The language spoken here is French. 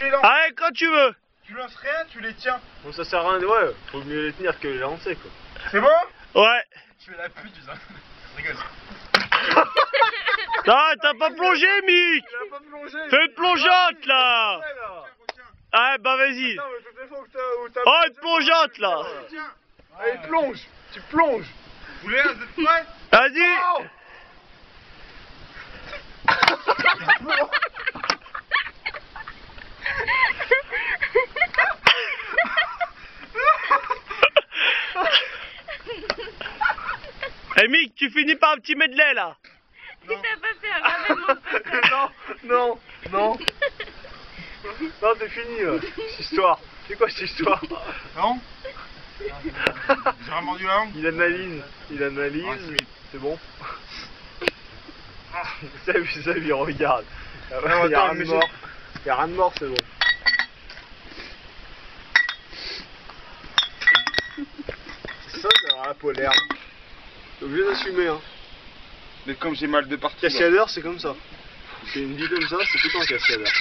Allez, quand tu veux. Tu lances rien, tu les tiens. Bon, ça sert à rien, ouais, faut mieux les tenir que les lancer quoi. C'est bon? Ouais. Tu fais la pute, tu sais. Je rigole. Ah, t'as pas plongé, Mick. Il a pas plongé. Fais une plongeante là. Ah, bah vas-y. Non, mais toutes les fois où t'as Oh, une plongeante là. Tiens. Allez, plonge. Tu plonges. Vous voulez, vous êtes prêts? Vas-y. Eh Mick, tu finis par un petit medley là. Si t'as pas fait un ramènement. Non. Non, c'est fini là. Cette histoire. C'est quoi cette histoire? Non? J'ai vraiment du langue. Il analyse. Ah, C'est bon. Seb, il regarde. Il y a attends, rien de mort. Il y a rien de mort, c'est bon. C'est ça, c'est la polaire. T'es obligé d'assumer, hein. Mais comme j'ai mal de partout. Cascadeur, c'est comme ça. C'est une vie comme ça, c'est tout le temps cascadeur.